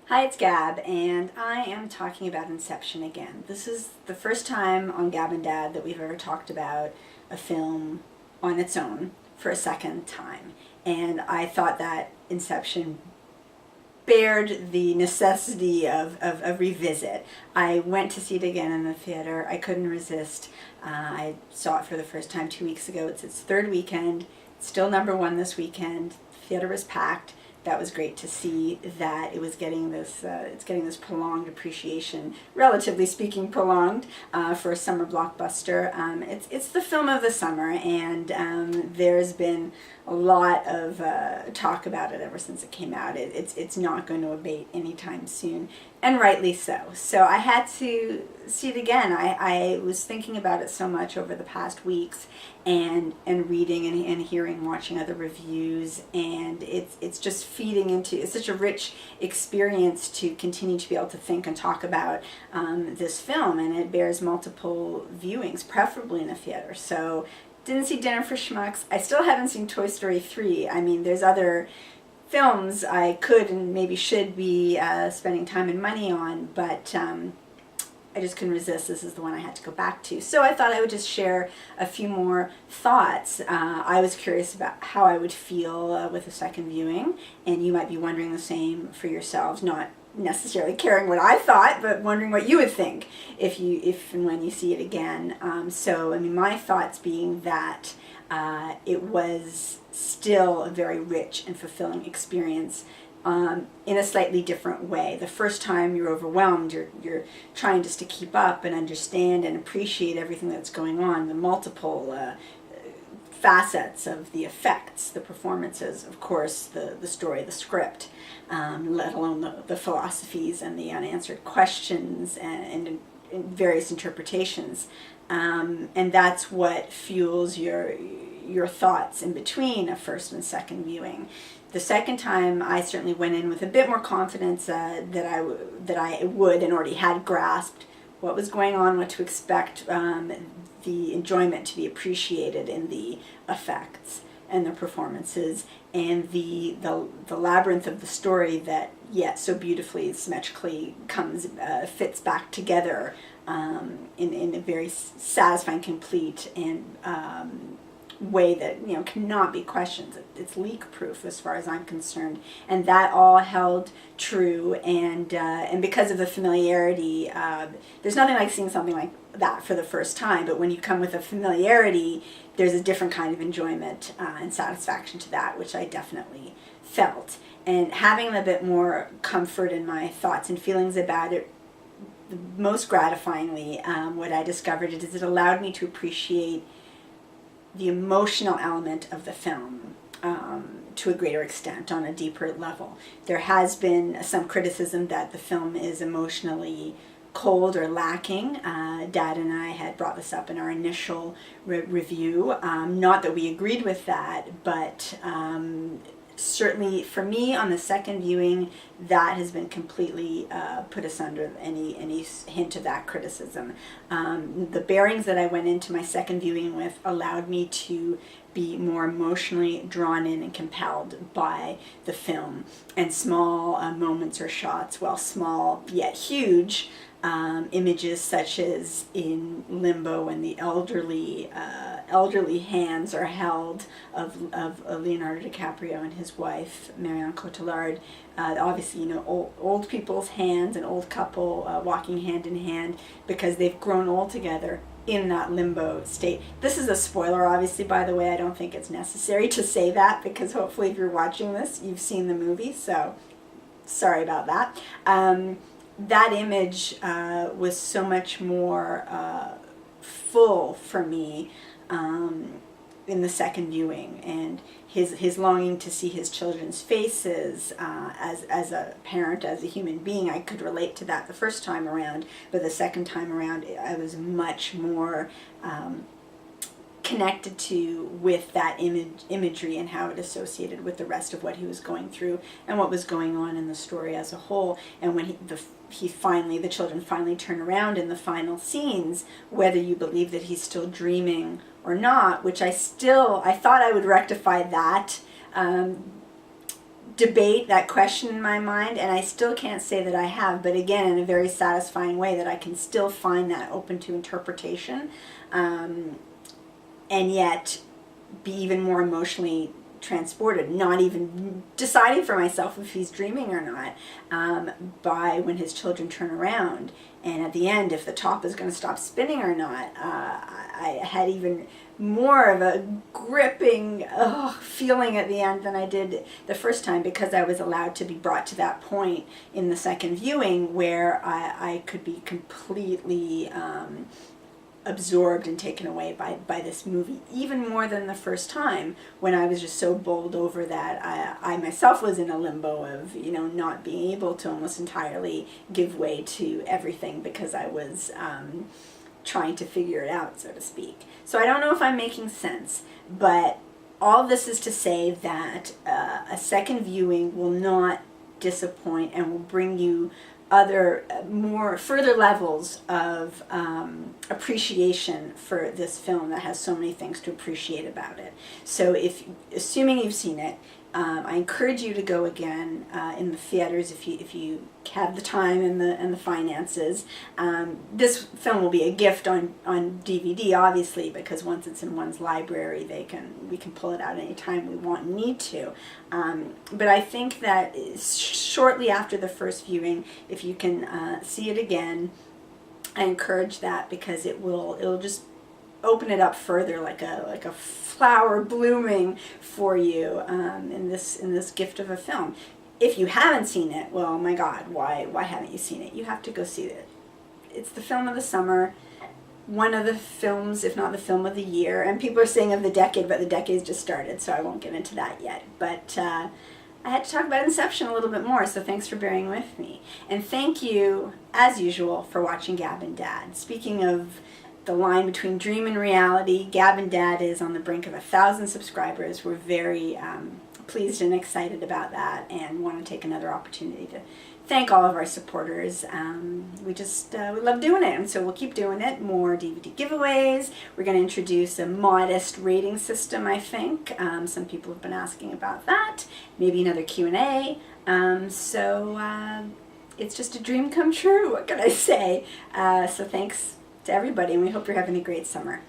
Hi, it's Gab, and I am talking about Inception again. This is the first time on Gab'n'dad that we've ever talked about a film on its own for a second time. And I thought that Inception bared the necessity of a revisit. I went to see it again in the theater. I couldn't resist. I saw it for the first time 2 weeks ago. It's its third weekend. It's still number one this weekend. The theater was packed. That was great to see that it was getting this. It's getting this prolonged appreciation, relatively speaking, prolonged for a summer blockbuster. It's the film of the summer, and there's been a lot of talk about it ever since it came out. It's not going to abate anytime soon, and rightly so. So I had to see it again. I was thinking about it so much over the past weeks, and reading and hearing, watching other reviews, and it's just feeding into. It's such a rich experience to continue to be able to think and talk about this film, and it bears multiple viewings, preferably in a theater. So. Didn't see Dinner for Schmucks. I still haven't seen Toy Story 3. I mean, there's other films I could and maybe should be spending time and money on, but I just couldn't resist. This is the one I had to go back to. So I thought I would just share a few more thoughts. I was curious about how I would feel with a second viewing, and you might be wondering the same for yourselves, not necessarily caring what I thought, but wondering what you would think if and when you see it again. So, I mean, my thoughts being that it was still a very rich and fulfilling experience in a slightly different way. The first time you're overwhelmed, you're trying just to keep up and understand and appreciate everything that's going on, the multiple facets of the effects, the performances, of course, the story, the script, let alone the philosophies and the unanswered questions and various interpretations. And that's what fuels your thoughts in between a first and second viewing. The second time, I certainly went in with a bit more confidence that I would and already had grasped what was going on, what to expect, the enjoyment to be appreciated in the effects and the performances, and the labyrinth of the story that, yet so beautifully, symmetrically fits back together in a very satisfying, complete, and way that cannot be questioned. It's leak-proof as far as I'm concerned, and that all held true. And because of the familiarity, there's nothing like seeing something like that for the first time. But when you come with a familiarity, there's a different kind of enjoyment and satisfaction to that, which I definitely felt. And having a bit more comfort in my thoughts and feelings about it, most gratifyingly, what I discovered is it allowed me to appreciate the emotional element of the film to a greater extent, on a deeper level. There has been some criticism that the film is emotionally cold or lacking. Dad and I had brought this up in our initial review. Not that we agreed with that, but certainly for me on the second viewing, that has been completely put asunder any hint of that criticism. The bearings that I went into my second viewing with allowed me to be more emotionally drawn in and compelled by the film, and small moments or shots, while small yet huge, images such as in Limbo when the elderly hands are held of Leonardo DiCaprio and his wife Marion Cotillard. Obviously, old people's hands, an old couple walking hand in hand because they've grown old together in that limbo state. This is a spoiler, obviously, by the way. I don't think it's necessary to say that, because hopefully if you're watching this, you've seen the movie, so sorry about that. That image was so much more full for me in the second viewing, and his longing to see his children's faces as a parent, as a human being. I could relate to that the first time around, but the second time around I was much more connected to with that imagery and how it associated with the rest of what he was going through and what was going on in the story as a whole. And when the children finally turn around in the final scenes, whether you believe that he's still dreaming or not, which I thought I would rectify that debate, that question in my mind, and I still can't say that I have, but again, in a very satisfying way, that I can still find that open to interpretation, and yet be even more emotionally transported, not even deciding for myself if he's dreaming or not, by when his children turn around. And at the end, if the top is going to stop spinning or not, I had even more of a gripping feeling at the end than I did the first time, because I was allowed to be brought to that point in the second viewing where I could be completely absorbed and taken away by this movie, even more than the first time, when I was just so bowled over that I myself was in a limbo of, not being able to almost entirely give way to everything, because I was trying to figure it out, so to speak. So I don't know if I'm making sense, but all this is to say that a second viewing will not disappoint and will bring you other further levels of appreciation for this film that has so many things to appreciate about it. So assuming you've seen it, I encourage you to go again in the theaters if you have the time and the finances. This film will be a gift on DVD, obviously, because once it's in one's library, we can pull it out anytime we want and need to. But I think that shortly after the first viewing, if you can see it again, I encourage that, because it'll just open it up further, like a flower blooming for you in this gift of a film. If you haven't seen it, well, my God, why haven't you seen it? You have to go see it. It's the film of the summer, one of the films, if not the film of the year. And people are saying of the decade, but the decade's just started, so I won't get into that yet. But I had to talk about Inception a little bit more, so thanks for bearing with me. And thank you, as usual, for watching Gab'n'dad. Speaking of the line between dream and reality, Gab'n'dad is on the brink of 1,000 subscribers. We're very pleased and excited about that, and want to take another opportunity to thank all of our supporters. We love doing it, and so we'll keep doing it. More DVD giveaways. We're going to introduce a modest rating system, I think. Some people have been asking about that. Maybe another Q&A. It's just a dream come true. What can I say? So thanks to everybody, and we hope you're having a great summer.